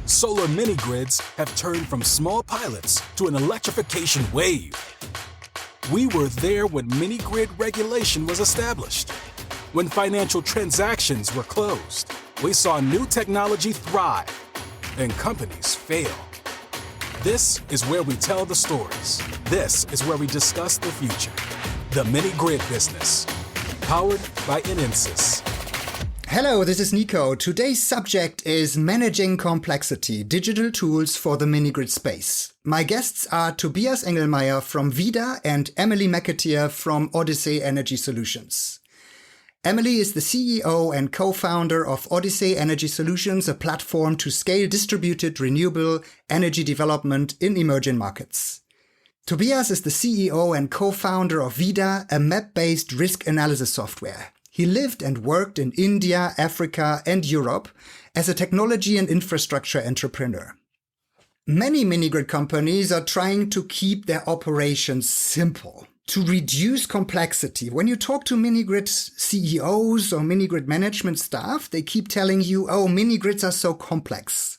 solar mini-grids have turned from small pilots to an electrification wave. We were there when mini-grid regulation was established. When financial transactions were closed, we saw new technology thrive and companies fail. This is where we tell the stories. This is where we discuss the future. The mini-grid business, powered by INENSUS. Hello, this is Nico. Today's subject is managing complexity, digital tools for the mini-grid space. My guests are Tobias Engelmeier from VIDA and Emily McAteer from Odyssey Energy Solutions. Emily is the CEO and co-founder of Odyssey Energy Solutions, a platform to scale distributed renewable energy development in emerging markets. Tobias is the CEO and co-founder of VIDA, a map-based risk analysis software. He lived and worked in India, Africa, and Europe as a technology and infrastructure entrepreneur. Many mini-grid companies are trying to keep their operations simple, to reduce complexity. When you talk to mini-grid CEOs or mini-grid management staff, they keep telling you, oh, mini-grids are so complex.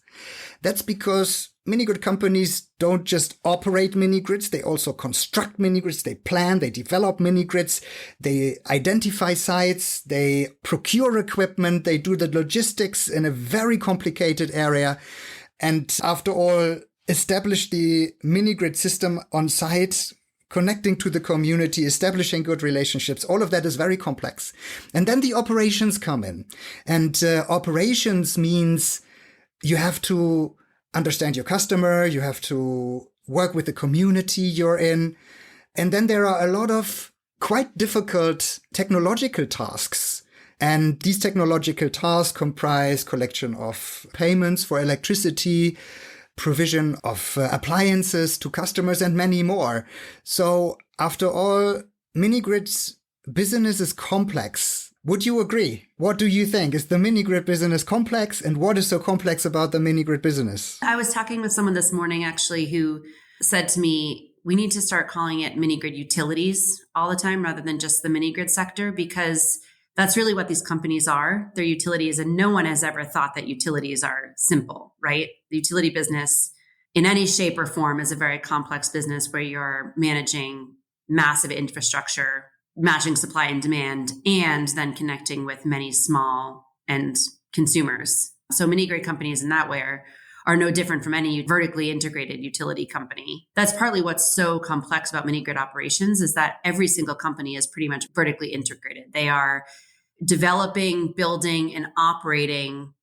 That's because mini-grid companies don't just operate mini-grids, they also construct mini-grids, they plan, they develop mini-grids, they identify sites, they procure equipment, they do the logistics in a very complicated area, and after all, establish the mini-grid system on site, connecting to the community, establishing good relationships. All of that is very complex. And then the operations come in. And operations means you have to understand your customer, you have to work with the community you're in. And then there are a lot of quite difficult technological tasks. And these technological tasks comprise collection of payments for electricity, provision of appliances to customers, and many more. So after all, mini-grids business is complex. Would you agree? What do you think? Is the mini-grid business complex? And what is so complex about the mini-grid business? I was talking with someone this morning, actually, who said to me, we need to start calling it mini-grid utilities all the time rather than just the mini-grid sector, because that's really what these companies are. They're utilities, and no one has ever thought that utilities are simple, right? The utility business in any shape or form is a very complex business where you're managing massive infrastructure, matching supply and demand, and then connecting with many small end consumers. So mini-grid companies in that way are no different from any vertically integrated utility company. That's partly what's so complex about mini-grid operations, is that every single company is pretty much vertically integrated. They are developing, building, and operating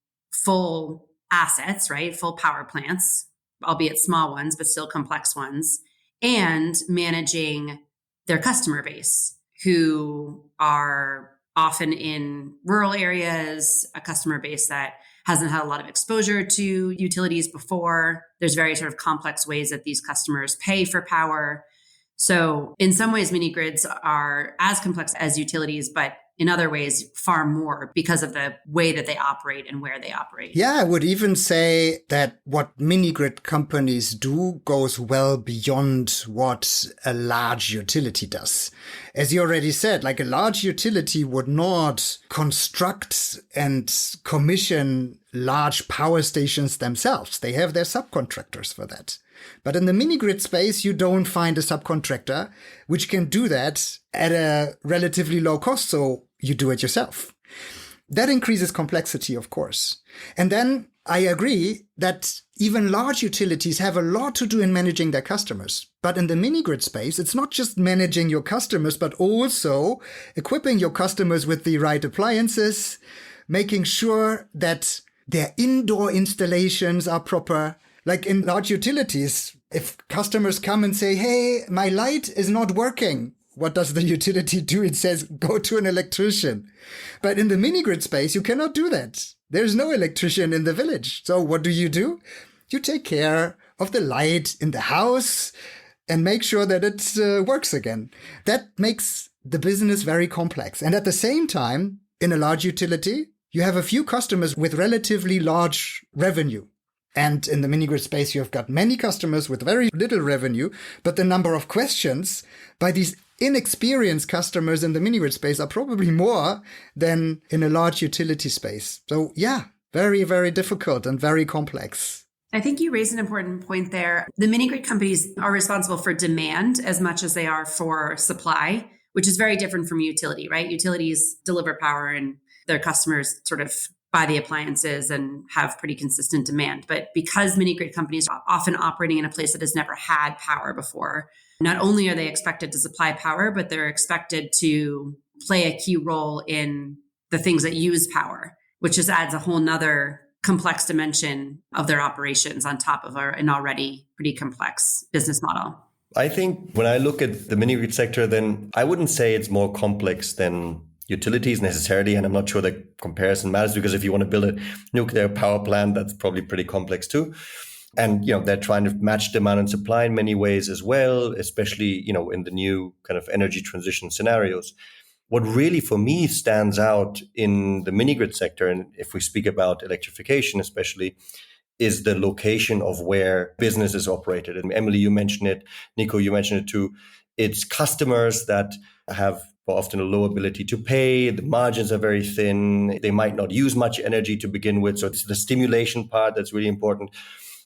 full assets, right? Full power plants, albeit small ones, but still complex ones, and managing their customer base, who are often in rural areas, a customer base that hasn't had a lot of exposure to utilities before. There's very sort of complex ways that these customers pay for power. So in some ways, mini grids are as complex as utilities, but in other ways, far more because of the way that they operate and where they operate. Yeah, I would even say that what mini-grid companies do goes well beyond what a large utility does. As you already said, like a large utility would not construct and commission large power stations themselves. They have their subcontractors for that. But in the mini-grid space, you don't find a subcontractor which can do that at a relatively low cost, so you do it yourself. That increases complexity, of course. And then I agree that even large utilities have a lot to do in managing their customers. But in the mini-grid space, it's not just managing your customers, but also equipping your customers with the right appliances, making sure that their indoor installations are proper. Like in large utilities, if customers come and say, hey, my light is not working, what does the utility do? It says, go to an electrician. But in the mini-grid space, you cannot do that. There's no electrician in the village. So what do? You take care of the light in the house and make sure that it works again. That makes the business very complex. And at the same time, in a large utility, you have a few customers with relatively large revenue. And in the mini-grid space, you've got many customers with very little revenue, but the number of questions by these inexperienced customers in the mini-grid space are probably more than in a large utility space. So yeah, very, very difficult and very complex. I think you raised an important point there. The mini grid companies are responsible for demand as much as they are for supply, which is very different from utility, right? Utilities deliver power and their customers sort of buy the appliances and have pretty consistent demand. But because mini grid companies are often operating in a place that has never had power before, not only are they expected to supply power, but they're expected to play a key role in the things that use power, which just adds a whole nother complex dimension of their operations on top of an already pretty complex business model. I think when I look at the mini grid sector, then I wouldn't say it's more complex than utilities necessarily. And I'm not sure the comparison matters, because if you want to build a nuclear power plant, that's probably pretty complex too. And, they're trying to match demand and supply in many ways as well, especially, in the new kind of energy transition scenarios. What really for me stands out in the mini grid sector, and if we speak about electrification especially, is the location of where business is operated. And Emily, you mentioned it. Nico, you mentioned it too. It's customers that have often a low ability to pay. The margins are very thin. They might not use much energy to begin with. So it's the stimulation part that's really important.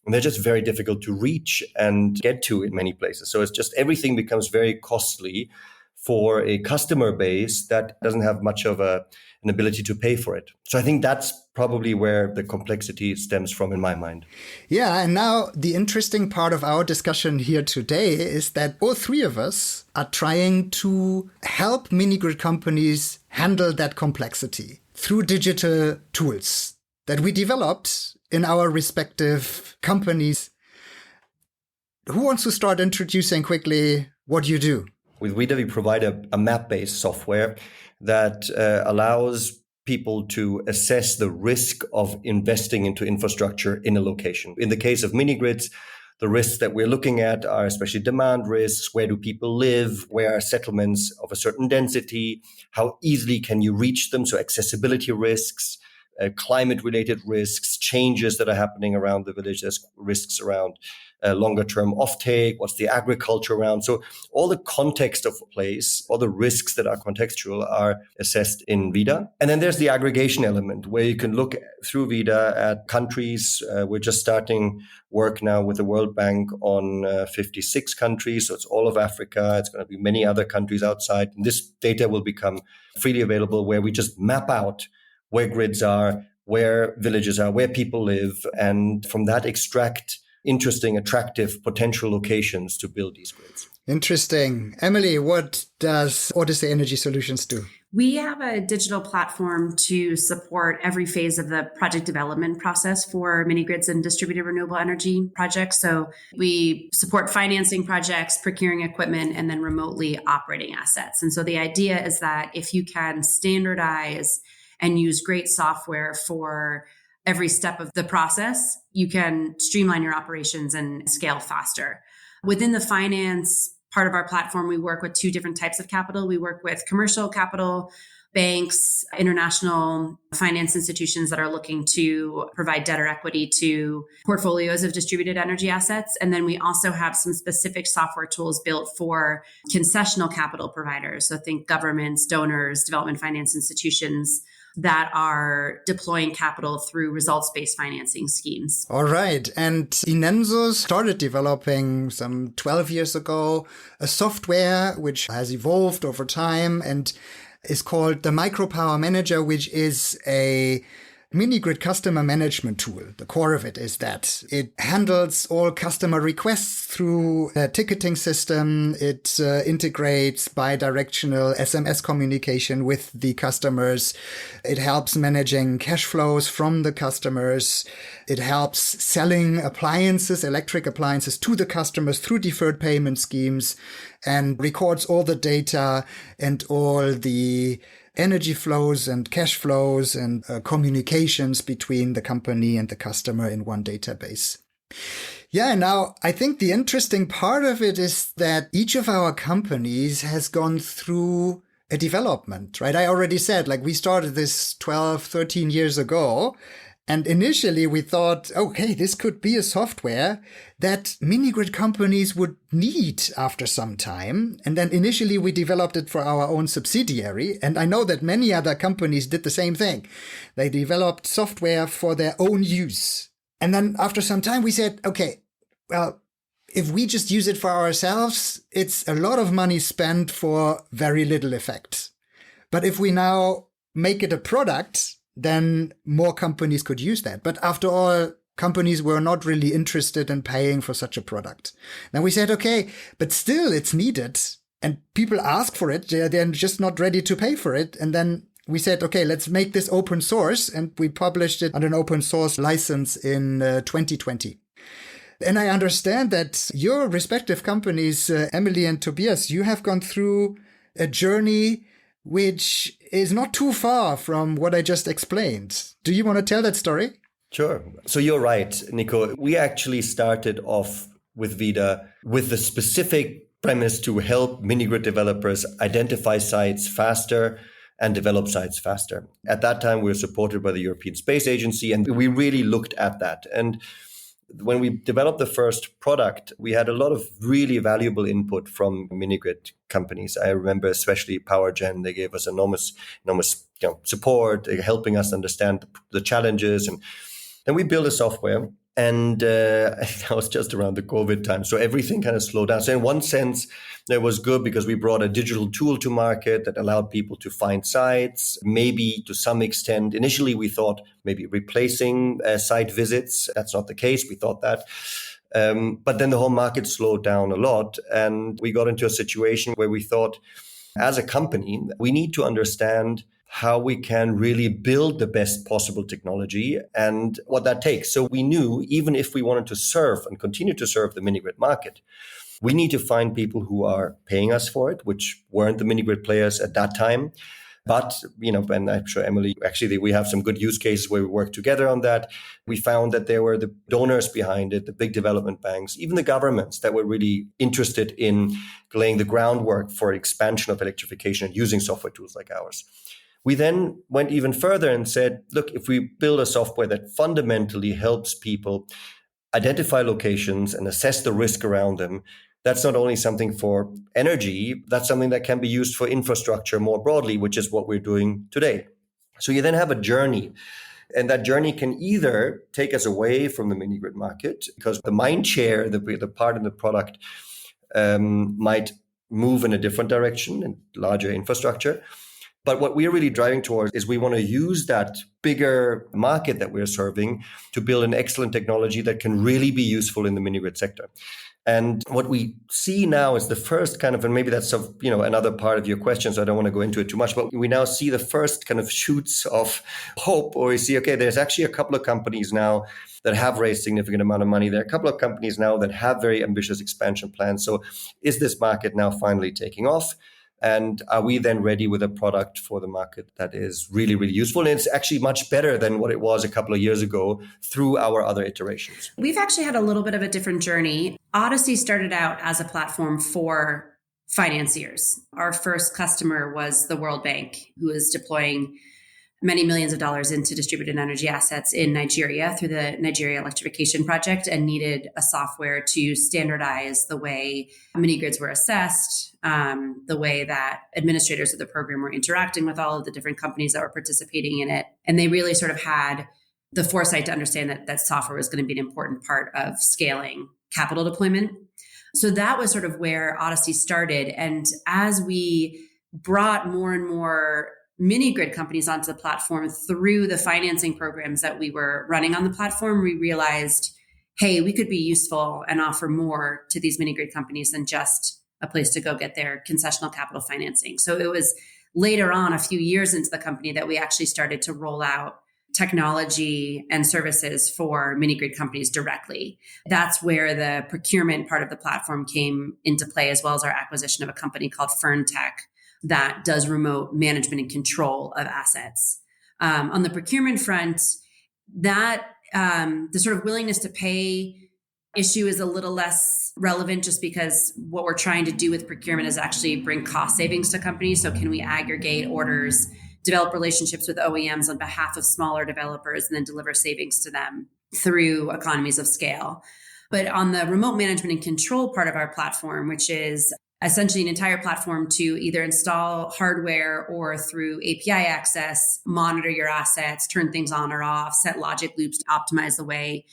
And they're just very difficult to reach and get to in many places. So it's just everything becomes very costly for a customer base that doesn't have much of an ability to pay for it. So I think that's probably where the complexity stems from in my mind. Yeah, and now the interesting part of our discussion here today is that all three of us are trying to help mini grid companies handle that complexity through digital tools that we developed in our respective companies. Who wants to start introducing quickly what you do? With VIDA, we provide a map-based software that allows people to assess the risk of investing into infrastructure in a location. In the case of mini grids, the risks that we're looking at are especially demand risks. Where do people live? Where are settlements of a certain density? How easily can you reach them? So accessibility risks, climate-related risks, changes that are happening around the village. There's risks around longer-term offtake. What's the agriculture around? So all the context of a place, all the risks that are contextual are assessed in VIDA. And then there's the aggregation element where you can look through VIDA at countries. We're just starting work now with the World Bank on 56 countries. So it's all of Africa. It's going to be many other countries outside. And this data will become freely available, where we just map out where grids are, where villages are, where people live, and from that extract interesting, attractive, potential locations to build these grids. Interesting. Emily, what does Odyssey Energy Solutions do? We have a digital platform to support every phase of the project development process for mini grids and distributed renewable energy projects. So we support financing projects, procuring equipment, and then remotely operating assets. And so the idea is that if you can standardize and use great software for every step of the process, you can streamline your operations and scale faster. Within the finance part of our platform, we work with two different types of capital. We work with commercial capital, banks, international finance institutions that are looking to provide debt or equity to portfolios of distributed energy assets. And then we also have some specific software tools built for concessional capital providers. So think governments, donors, development finance institutions that are deploying capital through results-based financing schemes. All right. And INENSUS started developing some 12 years ago a software which has evolved over time and is called the MicroPower Manager, which is a mini-grid customer management tool. The core of it is that it handles all customer requests through a ticketing system. It integrates bi-directional SMS communication with the customers. It helps managing cash flows from the customers. It helps selling appliances, electric appliances, to the customers through deferred payment schemes, and records all the data and all the energy flows and cash flows and communications between the company and the customer in one database. Yeah, now I think the interesting part of it is that each of our companies has gone through a development, right? I already said, we started this 12, 13 years ago. And initially we thought, okay, this could be a software that mini-grid companies would need after some time. And then initially we developed it for our own subsidiary. And I know that many other companies did the same thing. They developed software for their own use. And then after some time, we said, okay, well, if we just use it for ourselves, it's a lot of money spent for very little effect. But if we now make it a product, then more companies could use that. But after all, companies were not really interested in paying for such a product. Then we said, okay, but still it's needed and people ask for it. They're just not ready to pay for it. And then we said, okay, let's make this open source. And we published it on an open source license in 2020. And I understand that your respective companies, Emily and Tobias, you have gone through a journey which is not too far from what I just explained. Do you want to tell that story? Sure. So you're right, Nico. We actually started off with VIDA with the specific premise to help mini-grid developers identify sites faster and develop sites faster. At that time, we were supported by the European Space Agency, and we really looked at that. And when we developed the first product, we had a lot of really valuable input from mini-grid companies. I remember especially PowerGen. They gave us enormous support, helping us understand the challenges. And then we built a software, and that was just around the COVID time. So everything kind of slowed down. So in one sense, it was good because we brought a digital tool to market that allowed people to find sites, maybe to some extent. Initially, we thought maybe replacing site visits. That's not the case. We thought that. But then the whole market slowed down a lot. And we got into a situation where we thought, as a company, we need to understand how we can really build the best possible technology and what that takes. So we knew even if we wanted to serve and continue to serve the mini-grid market, we need to find people who are paying us for it, which weren't the mini-grid players at that time. But, and I'm sure Emily, actually, we have some good use cases where we work together on that. We found that there were the donors behind it, the big development banks, even the governments that were really interested in laying the groundwork for expansion of electrification and using software tools like ours. We then went even further and said, look, if we build a software that fundamentally helps people identify locations and assess the risk around them, that's not only something for energy, that's something that can be used for infrastructure more broadly, which is what we're doing today. So you then have a journey, and that journey can either take us away from the mini-grid market because the mind share, the part in the product might move in a different direction and larger infrastructure. But what we're really driving towards is we want to use that bigger market that we're serving to build an excellent technology that can really be useful in the mini-grid sector. And what we see now is the first kind of, and maybe that's another part of your question, so I don't want to go into it too much, but we now see the first kind of shoots of hope, or we see, okay, there's actually a couple of companies now that have raised significant amount of money. There are a couple of companies now that have very ambitious expansion plans. So is this market now finally taking off? And are we then ready with a product for the market that is really, really useful? And it's actually much better than what it was a couple of years ago through our other iterations. We've actually had a little bit of a different journey. Odyssey started out as a platform for financiers. Our first customer was the World Bank, who is deploying many millions of dollars into distributed energy assets in Nigeria through the Nigeria Electrification Project, and needed a software to standardize the way mini grids were assessed, the way that administrators of the program were interacting with all of the different companies that were participating in it. And they really sort of had the foresight to understand that software was going to be an important part of scaling capital deployment. So that was sort of where Odyssey started. And as we brought more and more mini grid companies onto the platform through the financing programs that we were running on the platform, we realized, hey, we could be useful and offer more to these mini grid companies than just a place to go get their concessional capital financing. So it was later on, a few years into the company, that we actually started to roll out technology and services for mini grid companies directly. That's where the procurement part of the platform came into play, as well as our acquisition of a company called FernTech that does remote management and control of assets. On the procurement front, that the sort of willingness to pay issue is a little less relevant, just because what we're trying to do with procurement is actually bring cost savings to companies. So can we aggregate orders, develop relationships with OEMs on behalf of smaller developers, and then deliver savings to them through economies of scale? But on the remote management and control part of our platform, which is essentially an entire platform to either install hardware or through API access, monitor your assets, turn things on or off, set logic loops to optimize the way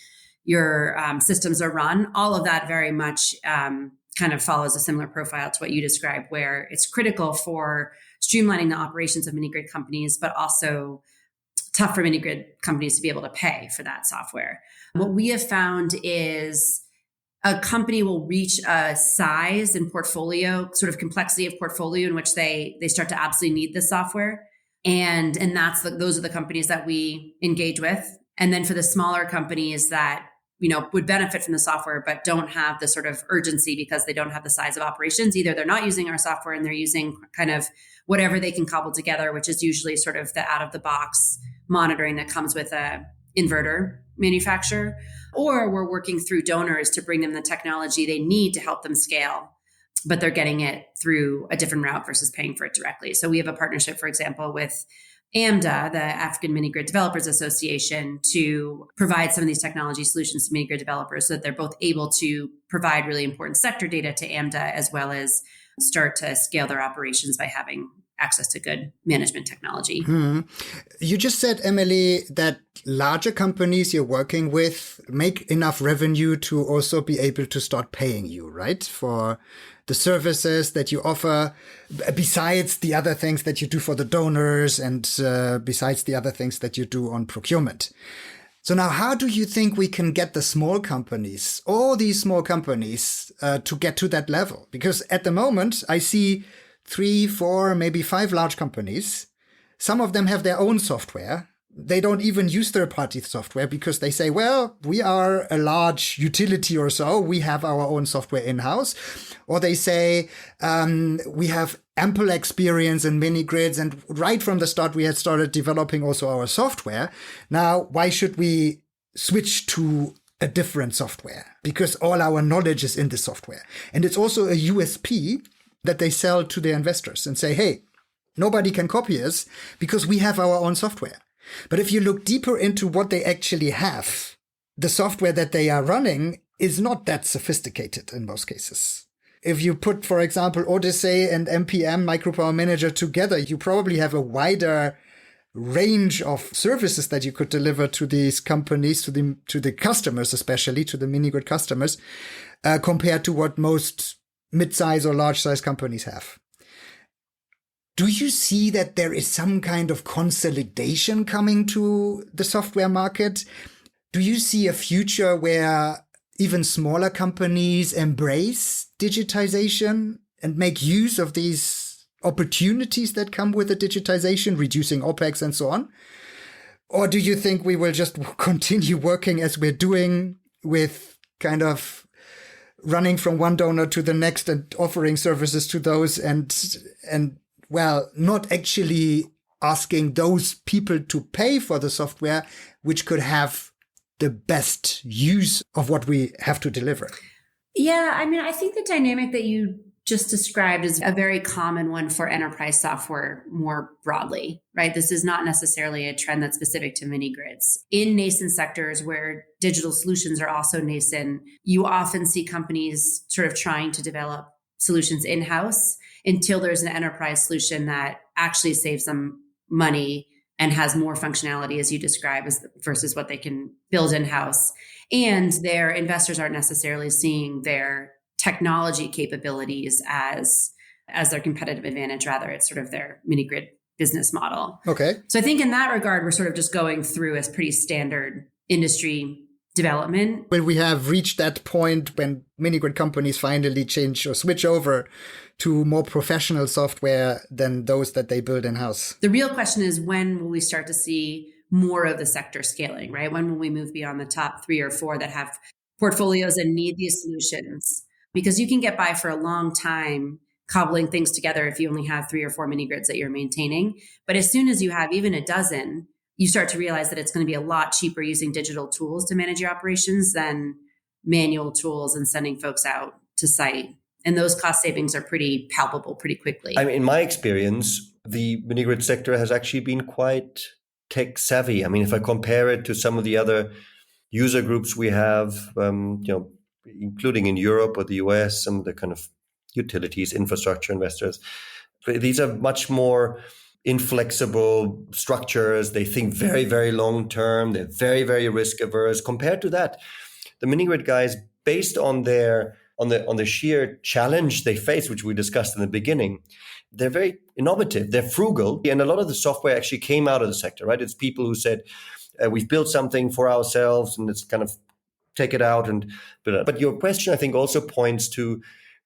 your systems are run. All of that very much kind of follows a similar profile to what you described, where it's critical for streamlining the operations of mini grid companies, but also tough for mini grid companies to be able to pay for that software. What we have found is a company will reach a size and portfolio, sort of complexity of portfolio in which they start to absolutely need this software. And those are the companies that we engage with. And then for the smaller companies that would benefit from the software, but don't have the sort of urgency because they don't have the size of operations. Either they're not using our software and they're using kind of whatever they can cobble together, which is usually sort of the out of the box monitoring that comes with a inverter manufacturer, or we're working through donors to bring them the technology they need to help them scale, but they're getting it through a different route versus paying for it directly. So we have a partnership, for example, with AMDA, the African Mini Grid Developers Association, to provide some of these technology solutions to mini grid developers so that they're both able to provide really important sector data to AMDA, as well as start to scale their operations by having access to good management technology. You just said, Emily, that larger companies you're working with make enough revenue to also be able to start paying you, right? For the services that you offer, besides the other things that you do for the donors and besides the other things that you do on procurement. So now, how do you think we can get the small companies, all these small companies, to get to that level? Because at the moment, I see 3, 4, maybe 5 large companies. Some of them have their own software. They don't even use third-party software because they say, well, we are a large utility or so. We have our own software in-house. Or they say, we have ample experience in mini grids. And right from the start, we had started developing also our software. Now, why should we switch to a different software? Because all our knowledge is in the software. And it's also a USP that they sell to their investors and say, hey, nobody can copy us because we have our own software. But if you look deeper into what they actually have, the software that they are running is not that sophisticated in most cases. If you put, for example, Odyssey and MPM, MicroPower Manager, together, you probably have a wider range of services that you could deliver to these companies, to the customers, especially to the mini grid customers, compared to what most mid-size or large-size companies have. Do you see that there is some kind of consolidation coming to the software market? Do you see a future where even smaller companies embrace digitization and make use of these opportunities that come with the digitization, reducing OPEX and so on? Or do you think we will just continue working as we're doing, with kind of running from one donor to the next and offering services to those and well, not actually asking those people to pay for the software, which could have the best use of what we have to deliver? Yeah, I mean, I think the dynamic that you just described is a very common one for enterprise software more broadly, right? This is not necessarily a trend that's specific to mini grids. In nascent sectors where digital solutions are also nascent, you often see companies sort of trying to develop solutions in-house until there's an enterprise solution that actually saves them money and has more functionality, as you describe, versus what they can build in-house. And their investors aren't necessarily seeing their technology capabilities as their competitive advantage. Rather, it's sort of their mini grid business model. Okay. So I think in that regard, we're sort of just going through a pretty standard industry development. Will we have reached that point when mini grid companies finally change or switch over to more professional software than those that they build in-house? The real question is, when will we start to see more of the sector scaling, right? When will we move beyond the top 3 or 4 that have portfolios and need these solutions? Because you can get by for a long time cobbling things together if you only have 3 or 4 mini grids that you're maintaining. But as soon as you have even a dozen, you start to realize that it's going to be a lot cheaper using digital tools to manage your operations than manual tools and sending folks out to site. And those cost savings are pretty palpable pretty quickly. I mean, in my experience, the mini grid sector has actually been quite tech savvy. I mean, if I compare it to some of the other user groups we have, including in Europe or the US, some of the kind of utilities, infrastructure investors, these are much more inflexible structures. They think very, very long term. They're very, very risk averse. Compared to that, the mini grid guys, based on the sheer challenge they face, which we discussed in the beginning, they're very innovative, they're frugal, and a lot of the software actually came out of the sector, right? It's people who said, we've built something for ourselves, and it's kind of take it out and build it. But your question, I think, also points to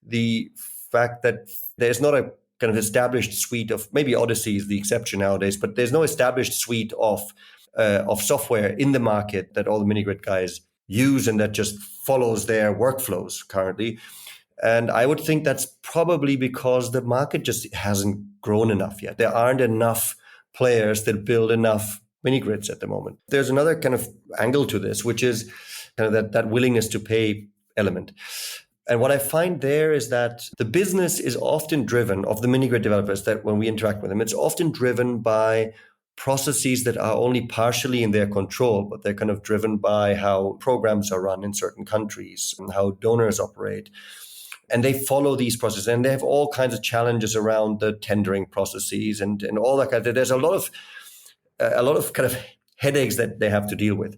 the fact that there's not a kind of established suite of, maybe Odyssey is the exception nowadays, but there's no established suite of software in the market that all the mini grid guys use and that just follows their workflows currently. And I would think that's probably because the market just hasn't grown enough yet. There aren't enough players that build enough mini grids at the moment. There's another kind of angle to this, which is kind of that willingness to pay element. And what I find there is that the business is often driven, of the mini grid developers, that when we interact with them, it's often driven by processes that are only partially in their control, but they're kind of driven by how programs are run in certain countries and how donors operate. And they follow these processes, and they have all kinds of challenges around the tendering processes and all that kind of. There's a lot of kind of headaches that they have to deal with.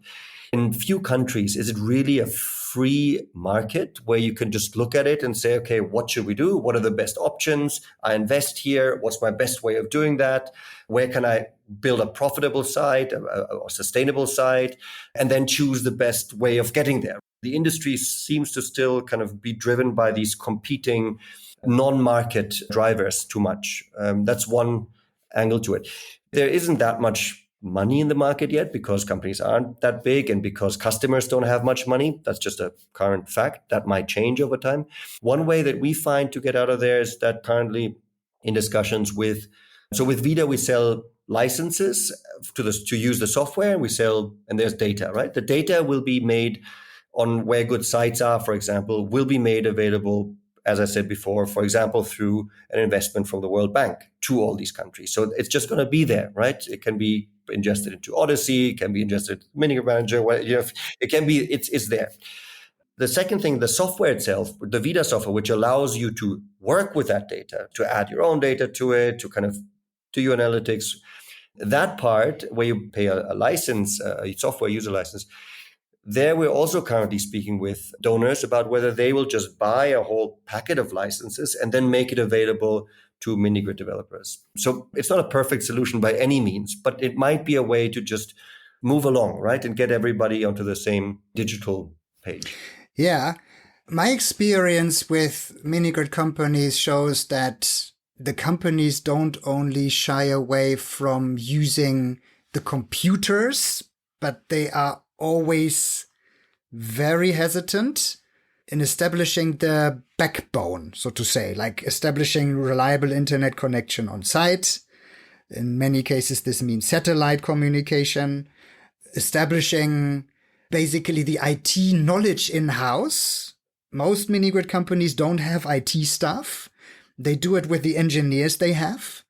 In few countries, is it really a free market where you can just look at it and say, okay, what should we do? What are the best options? I invest here. What's my best way of doing that? Where can I build a profitable site, a sustainable site, and then choose the best way of getting there? The industry seems to still kind of be driven by these competing non-market drivers too much. That's one angle to it. There isn't that much money in the market yet because companies aren't that big and because customers don't have much money. That's just a current fact. That might change over time. One way that we find to get out of there is that currently in discussions with VIDA, we sell licenses to use the software. And there's data, right? The data will be made on where good sites are, for example, will be made available, as I said before, for example, through an investment from the World Bank to all these countries. So it's just going to be there, right? It can be ingested into Odyssey, it can be ingested into Manager Manager, it can be, it's there. The second thing, the software itself, the VIDA software, which allows you to work with that data, to add your own data to it, to kind of do your analytics, that part where you pay a license, a software user license, there we're also currently speaking with donors about whether they will just buy a whole packet of licenses and then make it available to mini grid developers. So it's not a perfect solution by any means, but it might be a way to just move along, right? And get everybody onto the same digital page. Yeah. My experience with mini grid companies shows that the companies don't only shy away from using the computers, but they are always very hesitant in establishing the backbone, so to say, like establishing reliable internet connection on site. In many cases, this means satellite communication, establishing basically the IT knowledge in-house. Most mini grid companies don't have IT staff. They do it with the engineers they have.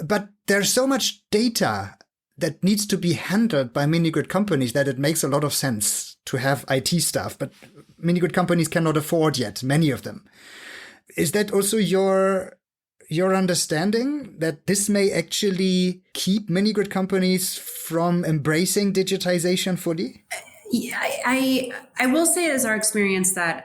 But there's so much data that needs to be handled by mini grid companies that it makes a lot of sense to have IT staff, but mini grid companies cannot afford yet, many of them. Is that also your understanding that this may actually keep mini grid companies from embracing digitization fully? Yeah, I will say it is our experience that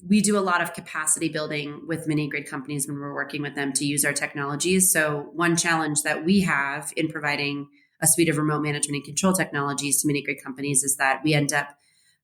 we do a lot of capacity building with mini grid companies when we're working with them to use our technologies. So one challenge that we have in providing a suite of remote management and control technologies to mini grid companies is that we end up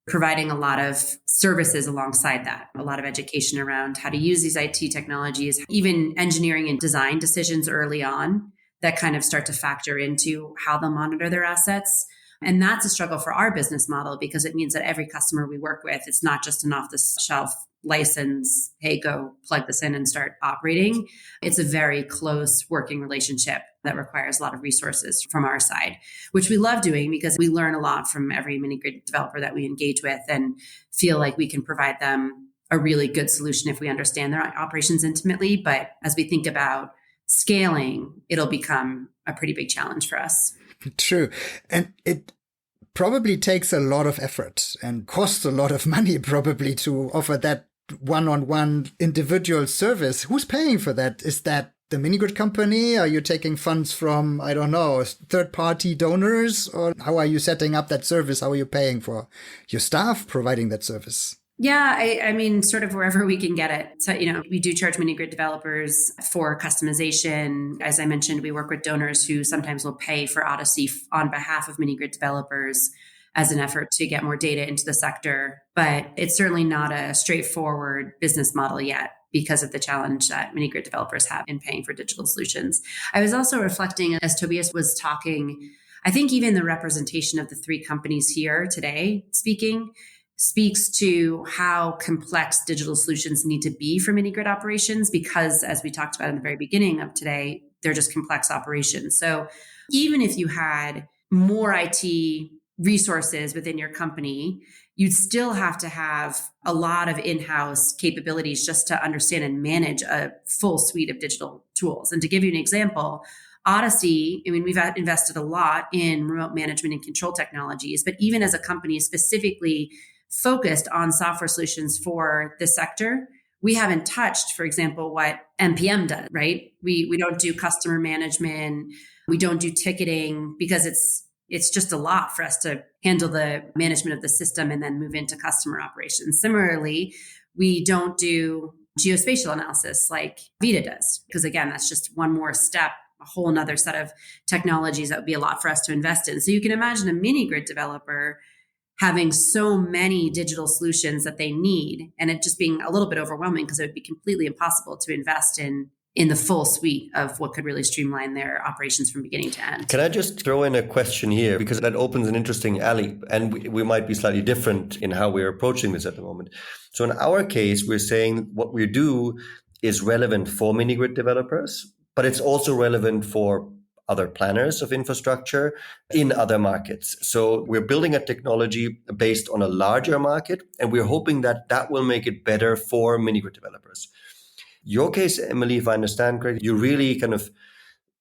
providing a lot of services alongside that, a lot of education around how to use these IT technologies, even engineering and design decisions early on that kind of start to factor into how they'll monitor their assets. And that's a struggle for our business model because it means that every customer we work with, it's not just an off-the-shelf license, hey, go plug this in and start operating. It's a very close working relationship that requires a lot of resources from our side, which we love doing because we learn a lot from every mini grid developer that we engage with and feel like we can provide them a really good solution if we understand their operations intimately. But as we think about scaling, it'll become a pretty big challenge for us. True. And it probably takes a lot of effort and costs a lot of money probably to offer that one-on-one individual service. Who's paying for that? Is that the mini-grid company? Are you taking funds from, I don't know, third-party donors? Or how are you setting up that service? How are you paying for your staff providing that service? Yeah, I mean, sort of wherever we can get it. So, we do charge mini-grid developers for customization. As I mentioned, we work with donors who sometimes will pay for Odyssey on behalf of mini-grid developers as an effort to get more data into the sector. But it's certainly not a straightforward business model yet because of the challenge that mini-grid developers have in paying for digital solutions. I was also reflecting as Tobias was talking, I think even the representation of the three companies here today speaks to how complex digital solutions need to be for mini-grid operations, because as we talked about in the very beginning of today, they're just complex operations. So even if you had more IT resources within your company, you'd still have to have a lot of in-house capabilities just to understand and manage a full suite of digital tools. And to give you an example, Odyssey, we've invested a lot in remote management and control technologies, but even as a company specifically focused on software solutions for the sector, we haven't touched, for example, what NPM does, right? We don't do customer management. We don't do ticketing because it's just a lot for us to handle the management of the system and then move into customer operations. Similarly, we don't do geospatial analysis like VIDA does, because again, that's just one more step, a whole nother set of technologies that would be a lot for us to invest in. So you can imagine a mini grid developer having so many digital solutions that they need, and it just being a little bit overwhelming because it would be completely impossible to invest in the full suite of what could really streamline their operations from beginning to end. Can I just throw in a question here? Because that opens an interesting alley, and we might be slightly different in how we're approaching this at the moment. So in our case, we're saying what we do is relevant for mini-grid developers, but it's also relevant for other planners of infrastructure in other markets. So we're building a technology based on a larger market, and we're hoping that that will make it better for mini-grid developers. Your case, Emily, if I understand correctly, you really kind of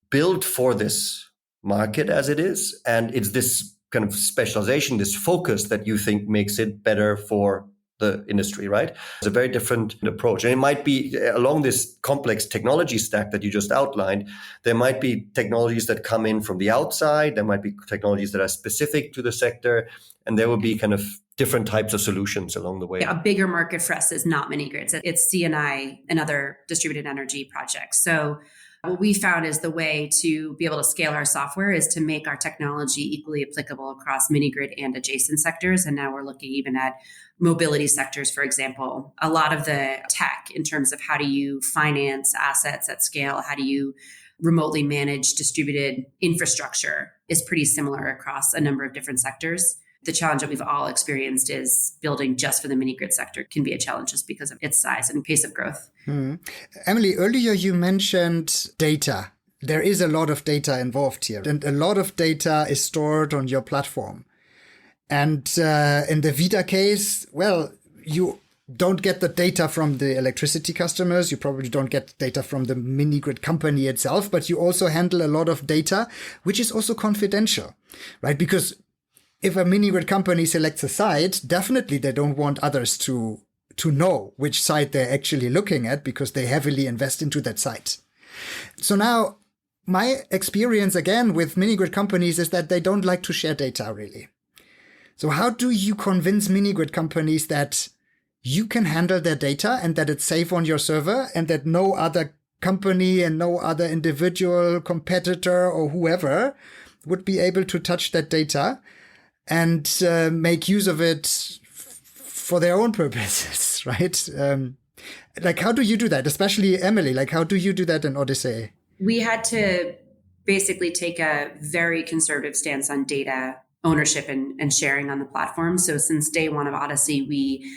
build for this market as it is, and it's this kind of specialization, this focus that you think makes it better for the industry, right? It's a very different approach. And it might be along this complex technology stack that you just outlined, there might be technologies that come in from the outside, there might be technologies that are specific to the sector, and there will be kind of different types of solutions along the way. A bigger market for us is not mini grids. It's CNI and other distributed energy projects. So what we found is the way to be able to scale our software is to make our technology equally applicable across mini grid and adjacent sectors. And now we're looking even at mobility sectors, for example. A lot of the tech in terms of how do you finance assets at scale, how do you remotely manage distributed infrastructure is pretty similar across a number of different sectors. The challenge that we've all experienced is building just for the mini grid sector can be a challenge just because of its size and pace of growth. Emily, earlier you mentioned data. There is a lot of data involved here, and a lot of data is stored on your platform. And in the VIDA case, well, you don't get the data from the electricity customers. You probably don't get data from the mini grid company itself, but you also handle a lot of data, which is also confidential, right? Because if a mini grid company selects a site, definitely they don't want others to know which site they're actually looking at because they heavily invest into that site. So now my experience again with mini grid companies is that they don't like to share data really. So how do you convince mini grid companies that you can handle their data and that it's safe on your server and that no other company and no other individual competitor or whoever would be able to touch that data and make use of it for their own purposes, right? Like, how do you do that? Especially Emily, like, how do you do that in Odyssey? We had to basically take a very conservative stance on data ownership and sharing on the platform. So since day one of Odyssey, we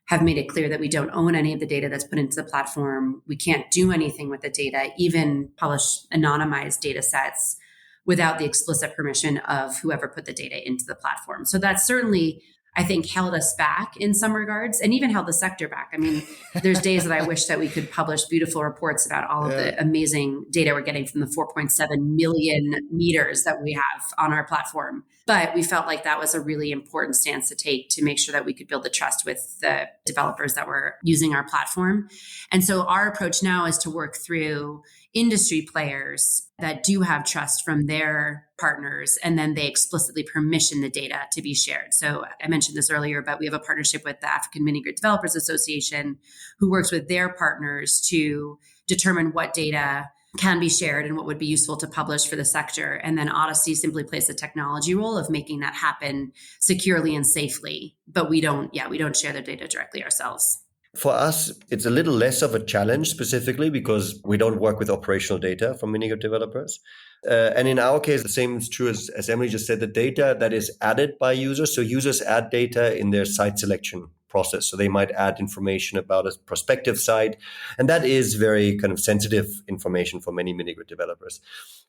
have made it clear that we don't own any of the data that's put into the platform. We can't do anything with the data, even publish anonymized data sets without the explicit permission of whoever put the data into the platform. So that's certainly, I think, held us back in some regards and even held the sector back. I mean, there's days that I wish that we could publish beautiful reports about all of the amazing data we're getting from the 4.7 million meters that we have on our platform. But we felt like that was a really important stance to take to make sure that we could build the trust with the developers that were using our platform. And so our approach now is to work through industry players that do have trust from their partners, and then they explicitly permission the data to be shared. So I mentioned this earlier, but we have a partnership with the African Mini Grid Developers Association, who works with their partners to determine what data can be shared and what would be useful to publish for the sector. And then Odyssey simply plays the technology role of making that happen securely and safely. But we don't share the data directly ourselves. For us, it's a little less of a challenge specifically because we don't work with operational data from mini-grid developers. And in our case, the same is true as Emily just said, the data that is added by users. So users add data in their site selection process. So they might add information about a prospective site. And that is very kind of sensitive information for many mini-grid developers.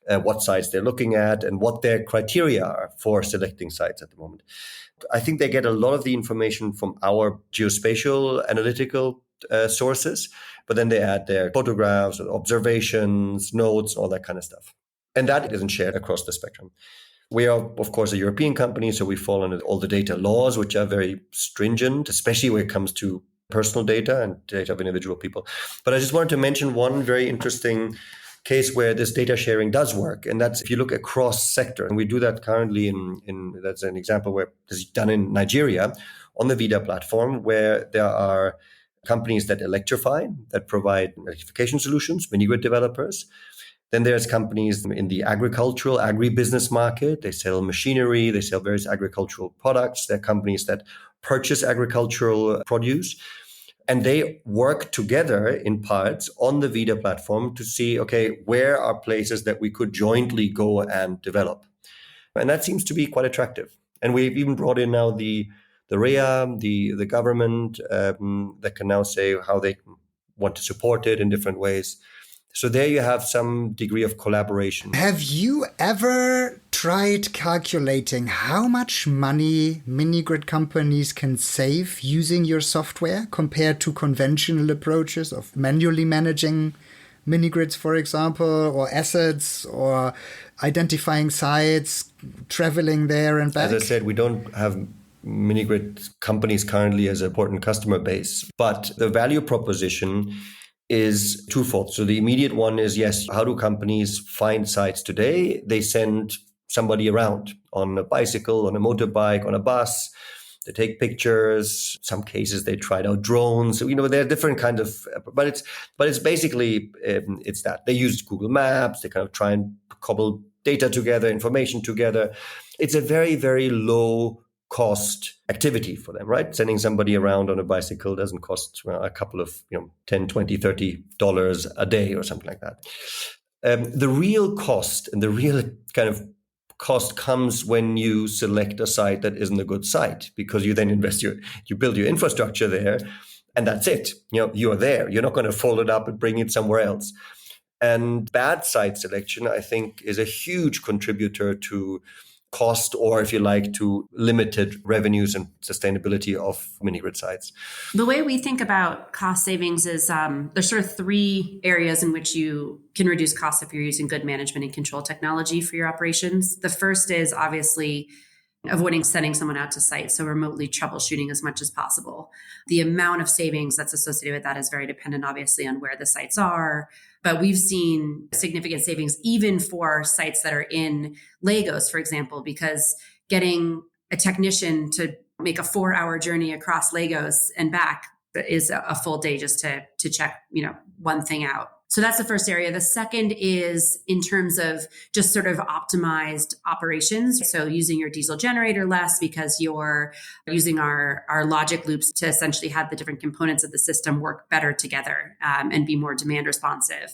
What sites they're looking at and what their criteria are for selecting sites at the moment. I think they get a lot of the information from our geospatial analytical sources, but then they add their photographs, observations, notes, all that kind of stuff. And that isn't shared across the spectrum. We are, of course, a European company, so we fall under all the data laws, which are very stringent, especially when it comes to personal data and data of individual people. But I just wanted to mention one very interesting case where this data sharing does work. And that's if you look across sector. And we do that currently in that's an example where this is done in Nigeria on the VIDA platform, where there are companies that electrify, that provide electrification solutions, mini-grid developers. Then there's companies in the agricultural, agribusiness market. They sell machinery, they sell various agricultural products. There are companies that purchase agricultural produce. And they work together in parts on the VIDA platform to see, okay, where are places that we could jointly go and develop? And that seems to be quite attractive. And we've even brought in now the REA, the government that can now say how they want to support it in different ways. So there you have some degree of collaboration. Have you ever tried calculating how much money mini-grid companies can save using your software compared to conventional approaches of manually managing mini-grids, for example, or assets, or identifying sites, traveling there and back? As I said, we don't have mini-grid companies currently as an important customer base, but the value proposition is twofold. So the immediate one is, yes, how do companies find sites today? They send somebody around on a bicycle, on a motorbike, on a bus. They take pictures. Some cases they tried out drones. So, there are different kinds of, but it's basically, it's that. They use Google Maps. They kind of try and cobble data together, information together. It's a very, very low cost activity for them, right? Sending somebody around on a bicycle doesn't cost a couple of, $10, $20, $30 a day or something like that. The real cost and the real kind of cost comes when you select a site that isn't a good site, because you then you build your infrastructure there, and that's it. You're there. You're not going to fold it up and bring it somewhere else. And bad site selection, I think, is a huge contributor to cost, or if you like, to limited revenues and sustainability of mini-grid sites. The way we think about cost savings is there's sort of three areas in which you can reduce costs if you're using good management and control technology for your operations. The first is obviously avoiding sending someone out to site, so remotely troubleshooting as much as possible. The amount of savings that's associated with that is very dependent, obviously, on where the sites are. But we've seen significant savings even for sites that are in Lagos, for example, because getting a technician to make a 4-hour journey across Lagos and back is a full day just to check, one thing out. So that's the first area. The second is in terms of just sort of optimized operations. So using your diesel generator less because you're using our logic loops to essentially have the different components of the system work better together and be more demand responsive.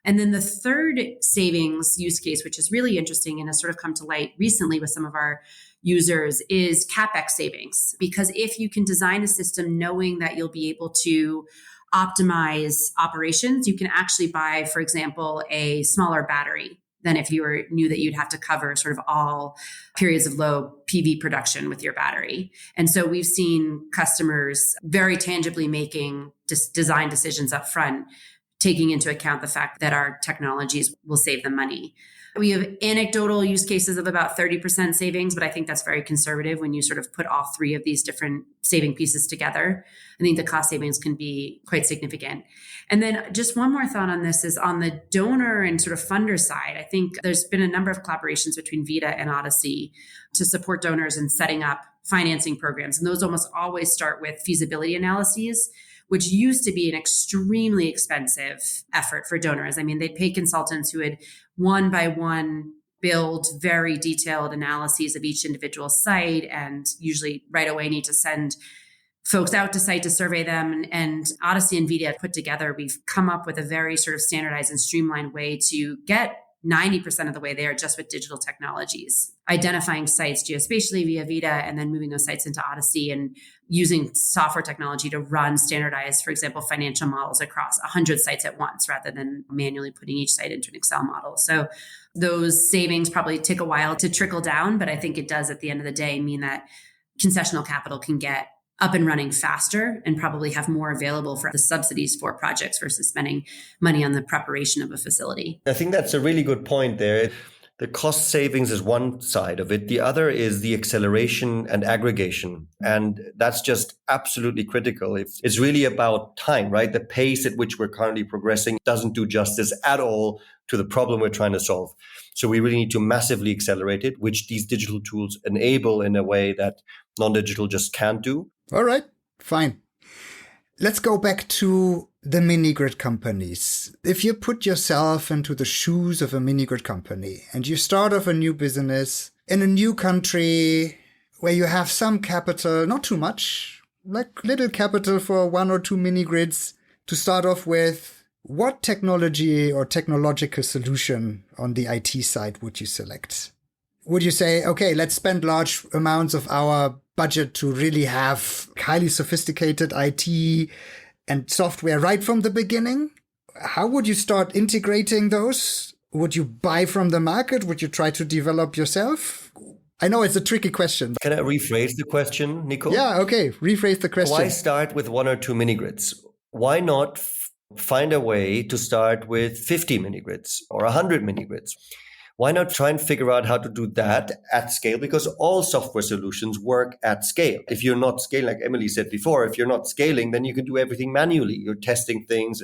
And then the third savings use case, which is really interesting and has sort of come to light recently with some of our users, is CapEx savings. Because if you can design a system knowing that you'll be able to optimize operations, you can actually buy, for example, a smaller battery than if you knew that you'd have to cover sort of all periods of low PV production with your battery. And so we've seen customers very tangibly making design decisions up front taking into account the fact that our technologies will save them money. We have anecdotal use cases of about 30% savings, but I think that's very conservative when you sort of put all three of these different saving pieces together. I think the cost savings can be quite significant. And then just one more thought on this is on the donor and sort of funder side. I think there's been a number of collaborations between VIDA and Odyssey to support donors in setting up financing programs. And those almost always start with feasibility analyses, which used to be an extremely expensive effort for donors. I mean, they'd pay consultants who would one by one build very detailed analyses of each individual site, and usually right away need to send folks out to site to survey them. And Odyssey and VIDA put together, we've come up with a very sort of standardized and streamlined way to get 90% of the way there just with digital technologies, identifying sites geospatially via VIDA and then moving those sites into Odyssey and using software technology to run standardized, for example, financial models across 100 sites at once rather than manually putting each site into an Excel model. So those savings probably take a while to trickle down, but I think it does at the end of the day mean that concessional capital can get up and running faster and probably have more available for the subsidies for projects versus spending money on the preparation of a facility. I think that's a really good point there. The cost savings is one side of it. The other is the acceleration and aggregation. And that's just absolutely critical. It's really about time, right? The pace at which we're currently progressing doesn't do justice at all to the problem we're trying to solve. So we really need to massively accelerate it, which these digital tools enable in a way that non-digital just can't do. All right, fine. Let's go back to the mini-grid companies. If you put yourself into the shoes of a mini-grid company and you start off a new business in a new country where you have some capital, not too much, like little capital for one or two mini-grids to start off with, what technology or technological solution on the IT side would you select? Would you say, okay, let's spend large amounts of our budget to really have highly sophisticated IT and software right from the beginning? How would you start integrating those? Would you buy from the market? Would you try to develop yourself? I know it's a tricky question. Can I rephrase the question, Nico? Yeah, okay. Rephrase the question. Why start with one or two mini-grids? Why not find a way to start with 50 mini-grids or 100 mini-grids? Why not try and figure out how to do that at scale? Because all software solutions work at scale. If you're not scaling, like Emily said before, if you're not scaling, then you can do everything manually. You're testing things.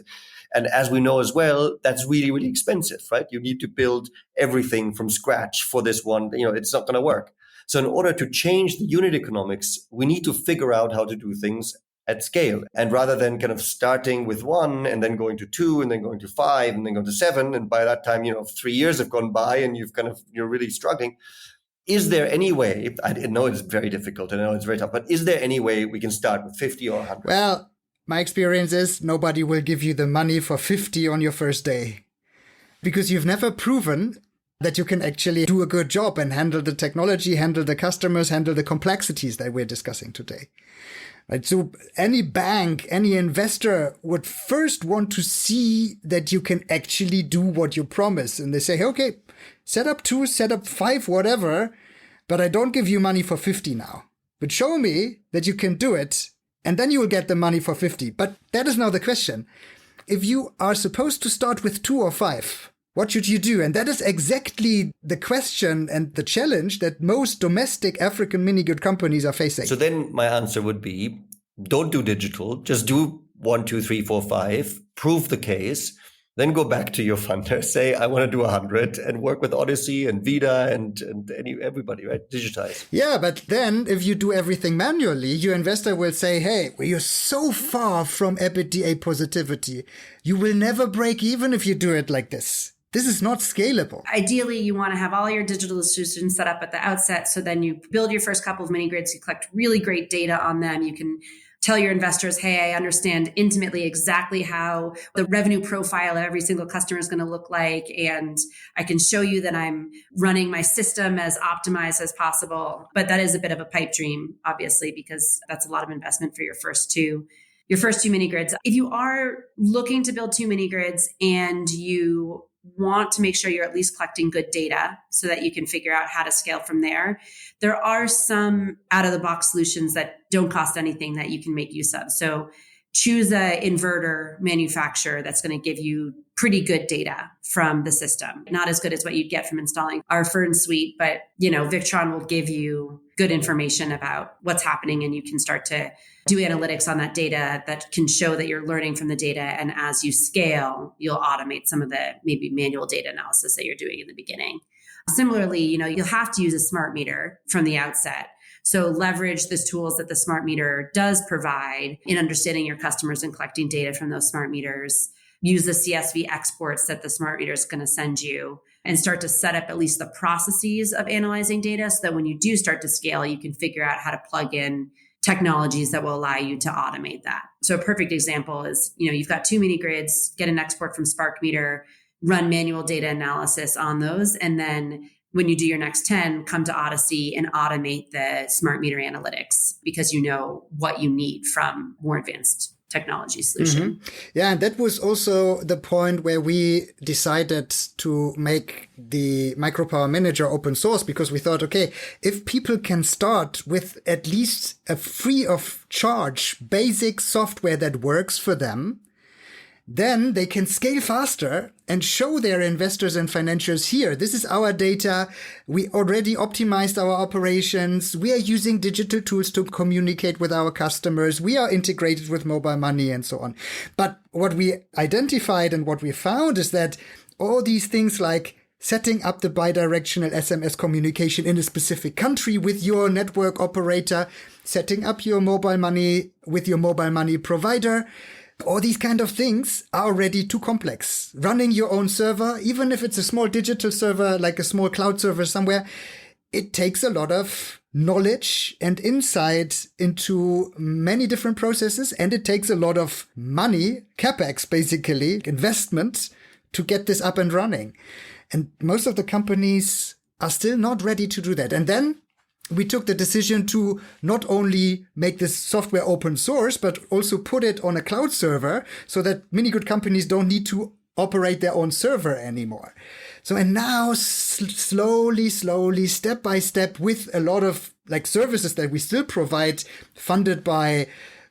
And as we know as well, that's really, really expensive, right? You need to build everything from scratch for this one. It's not going to work. So in order to change the unit economics, we need to figure out how to do things at scale. And rather than kind of starting with one and then going to two and then going to five and then going to seven, and by that time, 3 years have gone by and you're really struggling. Is there any way, I know it's very difficult, I know it's very tough, but is there any way we can start with 50 or 100? Well, my experience is nobody will give you the money for 50 on your first day because you've never proven that you can actually do a good job and handle the technology, handle the customers, handle the complexities that we're discussing today. Right? So any bank, any investor would first want to see that you can actually do what you promise. And they say, okay, set up 2, set up 5, whatever, but I don't give you money for 50 now. But show me that you can do it, and then you will get the money for 50. But that is now the question. If you are supposed to start with 2 or 5, what should you do? And that is exactly the question and the challenge that most domestic African mini-grid companies are facing. So then my answer would be, don't do digital, just do 1, 2, 3, 4, 5, prove the case, then go back to your funder, say, I want to do 100 and work with Odyssey and VIDA and everybody, right? Digitize. Yeah, but then if you do everything manually, your investor will say, hey, you're so far from EBITDA positivity. You will never break even if you do it like this. This is not scalable. Ideally, you want to have all your digital solutions set up at the outset. So then you build your first couple of mini grids, you collect really great data on them. You can tell your investors, hey, I understand intimately exactly how the revenue profile of every single customer is going to look like. And I can show you that I'm running my system as optimized as possible. But that is a bit of a pipe dream, obviously, because that's a lot of investment for your first two mini grids. If you are looking to build 2 mini grids and you want to make sure you're at least collecting good data so that you can figure out how to scale from there, there are some out-of-the-box solutions that don't cost anything that you can make use of. So choose a inverter manufacturer that's going to give you pretty good data from the system. Not as good as what you'd get from installing our Fern suite, but Victron will give you good information about what's happening, and you can start to do analytics on that data that can show that you're learning from the data. And as you scale, you'll automate some of the maybe manual data analysis that you're doing in the beginning. Similarly, you'll have to use a smart meter from the outset. So leverage the tools that the smart meter does provide in understanding your customers and collecting data from those smart meters. Use the CSV exports that the smart meter is going to send you, and start to set up at least the processes of analyzing data so that when you do start to scale, you can figure out how to plug in technologies that will allow you to automate that. So a perfect example is, you've got 2 mini grids, get an export from SparkMeter, run manual data analysis on those, and then when you do your next 10, come to Odyssey and automate the smart meter analytics because you know what you need from more advanced technology solution. Mm-hmm. Yeah, and that was also the point where we decided to make the MicroPower Manager open source, because we thought, okay, if people can start with at least a free of charge basic software that works for them, then they can scale faster and show their investors and financials, here, this is our data. We already optimized our operations. We are using digital tools to communicate with our customers. We are integrated with mobile money and so on. But what we identified and what we found is that all these things like setting up the bidirectional SMS communication in a specific country with your network operator, setting up your mobile money with your mobile money provider, all these kind of things are already too complex. Running your own server, even if it's a small digital server, like a small cloud server somewhere, it takes a lot of knowledge and insight into many different processes. And it takes a lot of money, CapEx, basically, investment, to get this up and running. And most of the companies are still not ready to do that. And then we took the decision to not only make this software open source, but also put it on a cloud server so that mini-grid companies don't need to operate their own server anymore. So, and now slowly, step by step, with a lot of services that we still provide, funded by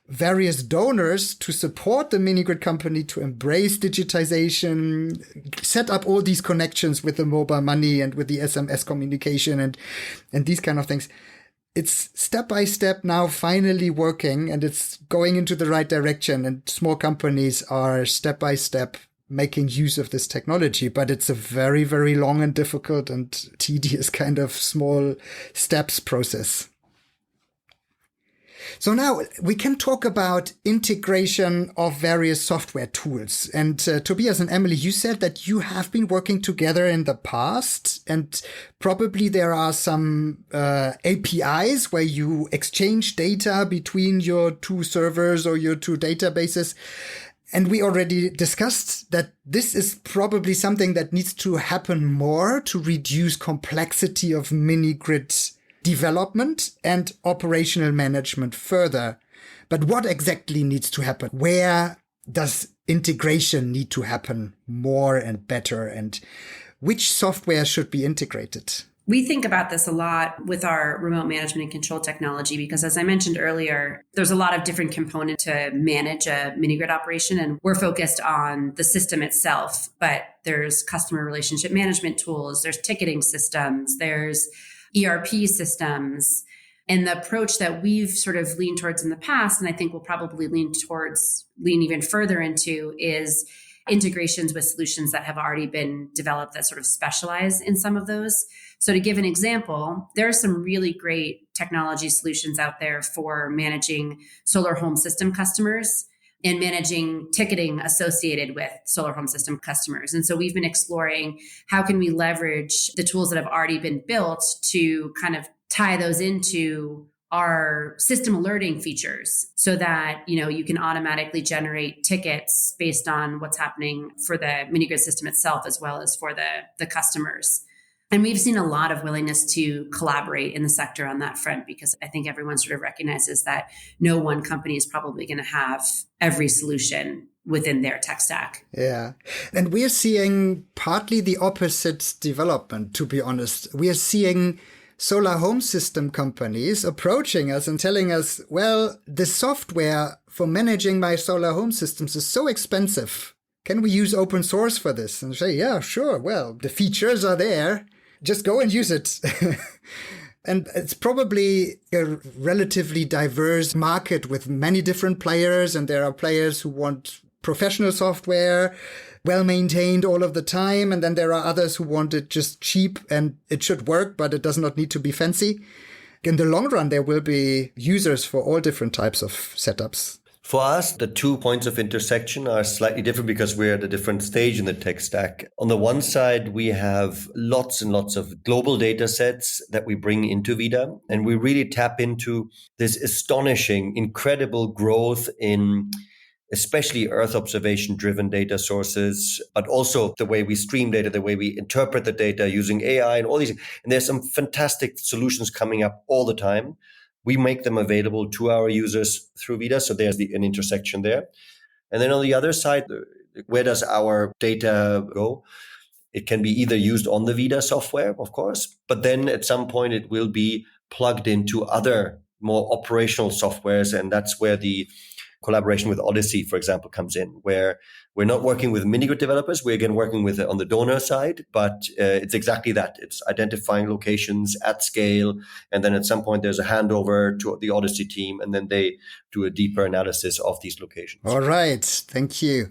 various donors to support the mini-grid company to embrace digitization, set up all these connections with the mobile money and with the SMS communication and these kind of things. It's step by step now finally working, and it's going into the right direction, and small companies are step by step making use of this technology. But it's a very, very long and difficult and tedious kind of small steps process. So now we can talk about integration of various software tools. And Tobias and Emily, you said that you have been working together in the past, and probably there are some APIs where you exchange data between your two servers or your two databases. And we already discussed that this is probably something that needs to happen more to reduce complexity of mini-grid development and operational management further. But what exactly needs to happen? Where does integration need to happen more and better? And which software should be integrated? We think about this a lot with our remote management and control technology, because as I mentioned earlier, there's a lot of different components to manage a mini-grid operation, and we're focused on the system itself. But there's customer relationship management tools, there's ticketing systems, there's ERP systems. And the approach that we've sort of leaned towards in the past, and I think we'll probably lean even further into, is integrations with solutions that have already been developed that sort of specialize in some of those. So to give an example, there are some really great technology solutions out there for managing solar home system customers and managing ticketing associated with solar home system customers. And so we've been exploring how can we leverage the tools that have already been built to kind of tie those into our system alerting features so that, you can automatically generate tickets based on what's happening for the mini-grid system itself, as well as for the customers. And we've seen a lot of willingness to collaborate in the sector on that front, because I think everyone sort of recognizes that no one company is probably going to have every solution within their tech stack. Yeah. And we're seeing partly the opposite development, to be honest. We are seeing solar home system companies approaching us and telling us, well, the software for managing my solar home systems is so expensive. Can we use open source for this? And say, yeah, sure. Well, the features are there. Just go and use it. And it's probably a relatively diverse market with many different players. And there are players who want professional software, well-maintained all of the time. And then there are others who want it just cheap and it should work, but it does not need to be fancy. In the long run, there will be users for all different types of setups. For us, the 2 points of intersection are slightly different because we're at a different stage in the tech stack. On the one side, we have lots and lots of global data sets that we bring into VIDA, and we really tap into this astonishing, incredible growth in especially Earth observation-driven data sources, but also the way we stream data, the way we interpret the data using AI and all these. And there's some fantastic solutions coming up all the time. We make them available to our users through VIDA, so there's an intersection there. And then on the other side, where does our data go? It can be either used on the VIDA software, of course, but then at some point it will be plugged into other more operational softwares, and that's where the collaboration with Odyssey, for example, comes in, where we're not working with mini-grid developers. We're again working with on the donor side, but it's exactly that. It's identifying locations at scale. And then at some point, there's a handover to the Odyssey team, and then they do a deeper analysis of these locations. All right. Thank you.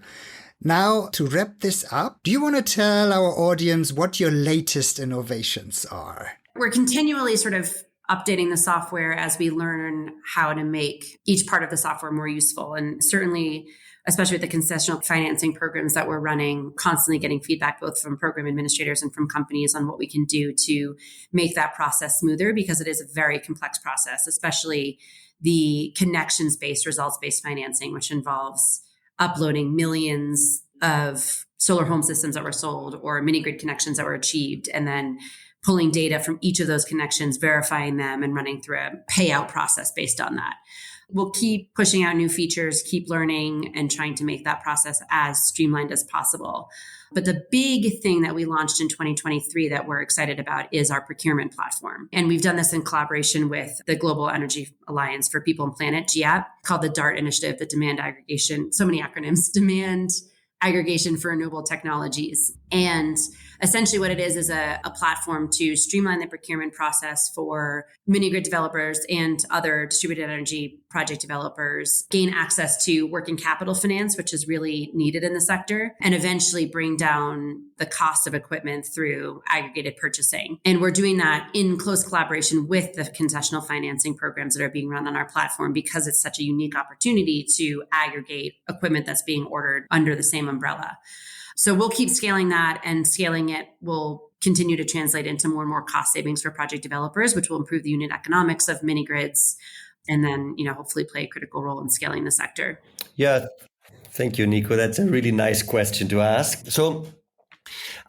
Now, to wrap this up, do you want to tell our audience what your latest innovations are? We're continually sort of updating the software as we learn how to make each part of the software more useful. And certainly, especially with the concessional financing programs that we're running, constantly getting feedback both from program administrators and from companies on what we can do to make that process smoother, because it is a very complex process, especially the connections-based, results-based financing, which involves uploading millions of solar home systems that were sold or mini grid connections that were achieved, and then pulling data from each of those connections, verifying them, and running through a payout process based on that. We'll keep pushing out new features, keep learning, and trying to make that process as streamlined as possible. But the big thing that we launched in 2023 that we're excited about is our procurement platform. And we've done this in collaboration with the Global Energy Alliance for People and Planet, GAP, called the DART initiative, the Demand Aggregation, so many acronyms, Demand Aggregation for Renewable Technologies. And essentially what it is a platform to streamline the procurement process for mini-grid developers and other distributed energy project developers, gain access to working capital finance, which is really needed in the sector, and eventually bring down the cost of equipment through aggregated purchasing. And we're doing that in close collaboration with the concessional financing programs that are being run on our platform, because it's such a unique opportunity to aggregate equipment that's being ordered under the same umbrella. So we'll keep scaling that, and scaling it will continue to translate into more and more cost savings for project developers, which will improve the unit economics of mini grids, and then, hopefully play a critical role in scaling the sector. Yeah, thank you, Nico. That's a really nice question to ask. So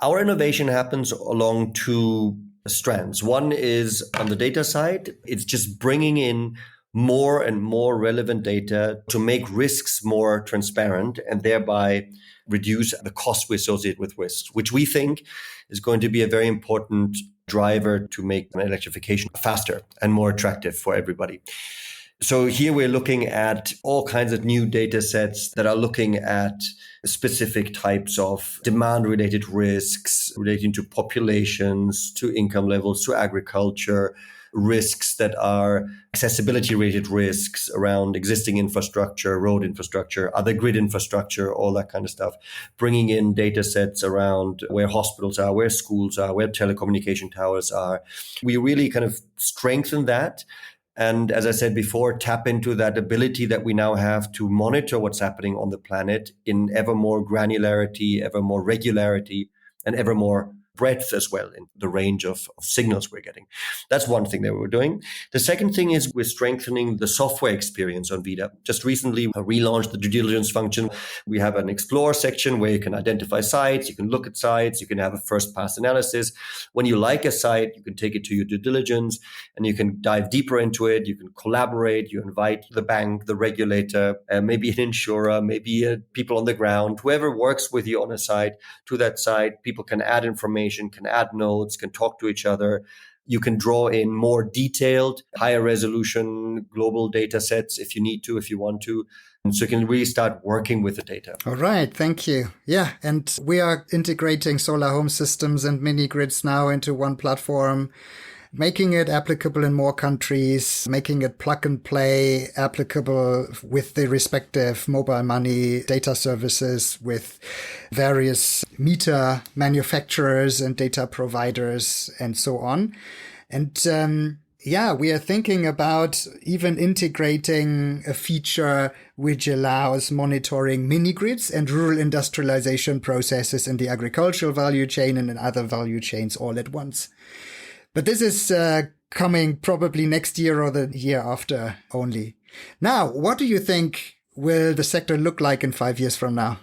our innovation happens along two strands. One is on the data side. It's just bringing in more and more relevant data to make risks more transparent and thereby reduce the cost we associate with risks, which we think is going to be a very important driver to make electrification faster and more attractive for everybody. So here we're looking at all kinds of new data sets that are looking at specific types of demand-related risks relating to populations, to income levels, to agriculture, risks that are accessibility-related risks around existing infrastructure, road infrastructure, other grid infrastructure, all that kind of stuff. Bringing in data sets around where hospitals are, where schools are, where telecommunication towers are. We really kind of strengthen that. And as I said before, tap into that ability that we now have to monitor what's happening on the planet in ever more granularity, ever more regularity, and ever more breadth as well in the range of signals we're getting. That's one thing that we're doing. The second thing is we're strengthening the software experience on VIDA. Just recently, I relaunched the due diligence function. We have an explore section where you can identify sites, you can look at sites, you can have a first pass analysis. When you like a site, you can take it to your due diligence and you can dive deeper into it. You can collaborate, you invite the bank, the regulator, maybe an insurer, maybe people on the ground, whoever works with you on a site to that site. People can add information, can add notes, can talk to each other. You can draw in more detailed, higher resolution global data sets if you need to, if you want to. And so you can really start working with the data. All right. Thank you. Yeah. And we are integrating solar home systems and mini grids now into one platform, making it applicable in more countries, making it plug and play applicable with the respective mobile money data services with various meter manufacturers and data providers and so on. And we are thinking about even integrating a feature which allows monitoring mini grids and rural industrialization processes in the agricultural value chain and in other value chains all at once. But this is coming probably next year or the year after only. Now, what do you think will the sector look like in 5 years from now?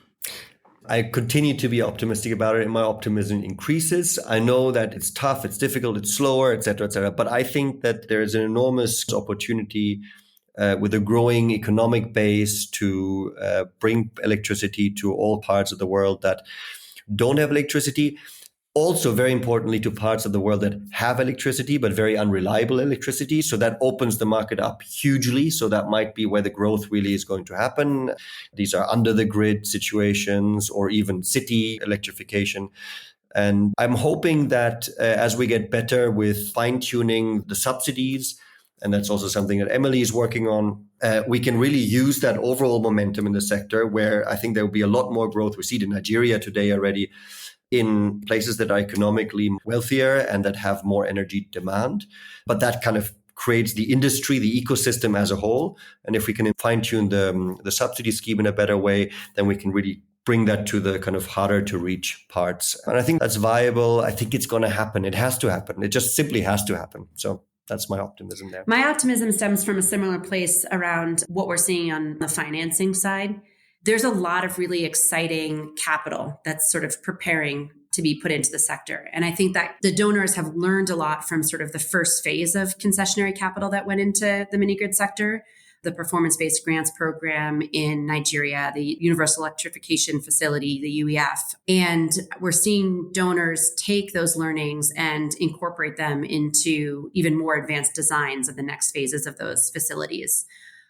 I continue to be optimistic about it, and my optimism increases. I know that it's tough, it's difficult, it's slower, et cetera, but I think that there is an enormous opportunity with a growing economic base to bring electricity to all parts of the world that don't have electricity. Also, very importantly, to parts of the world that have electricity, but very unreliable electricity. So that opens the market up hugely. So that might be where the growth really is going to happen. These are under the grid situations or even city electrification. And I'm hoping that as we get better with fine-tuning the subsidies, and that's also something that Emily is working on, we can really use that overall momentum in the sector where I think there will be a lot more growth. We see it in Nigeria today already, in places that are economically wealthier and that have more energy demand. But that kind of creates the industry, the ecosystem as a whole. And if we can fine-tune the subsidy scheme in a better way, then we can really bring that to the kind of harder to reach parts. And I think that's viable. I think it's going to happen. It has to happen. It just simply has to happen. So that's my optimism there. My optimism stems from a similar place around what we're seeing on the financing side. There's a lot of really exciting capital that's sort of preparing to be put into the sector. And I think that the donors have learned a lot from sort of the first phase of concessionary capital that went into the mini grid sector, the performance-based grants program in Nigeria, the Universal Electrification Facility, the UEF. And we're seeing donors take those learnings and incorporate them into even more advanced designs of the next phases of those facilities.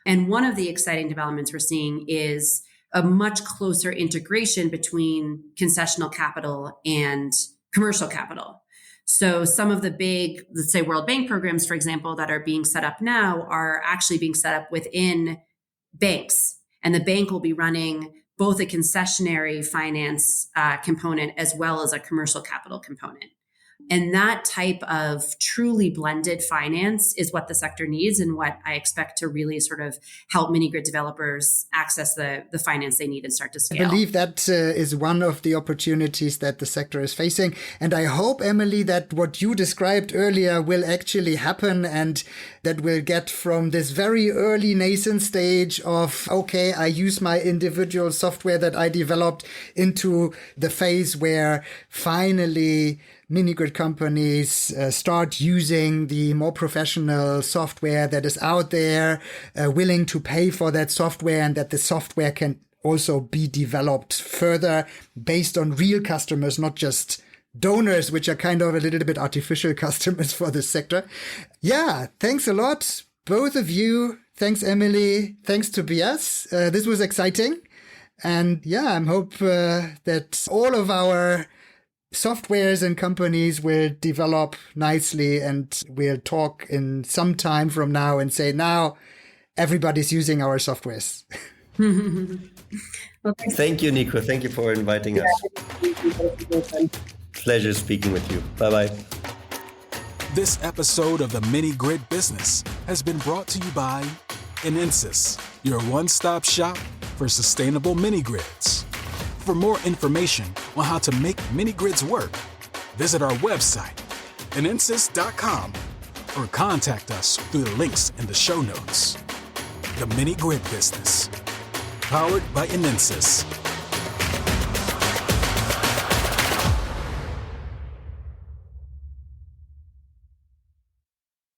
And one of the exciting developments we're seeing is a much closer integration between concessional capital and commercial capital. So some of the big, let's say World Bank programs, for example, that are being set up now are actually being set up within banks. And the bank will be running both a concessionary finance component as well as a commercial capital component. And that type of truly blended finance is what the sector needs and what I expect to really sort of help mini grid developers access the finance they need and start to scale. I believe that is one of the opportunities that the sector is facing. And I hope, Emily, that what you described earlier will actually happen and that we'll get from this very early nascent stage of, okay, I use my individual software that I developed into the phase where finally mini grid companies start using the more professional software that is out there, willing to pay for that software, and that the software can also be developed further based on real customers, not just donors, which are kind of a little bit artificial customers for this sector. Yeah, thanks a lot, both of you. Thanks, Emily. Thanks, Tobias. This was exciting. And yeah, I hope that all of our softwares and companies will develop nicely, and we'll talk in some time from now and say, now everybody's using our softwares. Okay. Thank you, Nico. Thank you for inviting us. Pleasure speaking with you. Bye-bye. This episode of the Mini Grid Business has been brought to you by INENSUS, your one-stop shop for sustainable mini grids. For more information on how to make mini grids work, visit our website, INENSUS.com, or contact us through the links in the show notes. The Mini Grid Business, powered by INENSUS.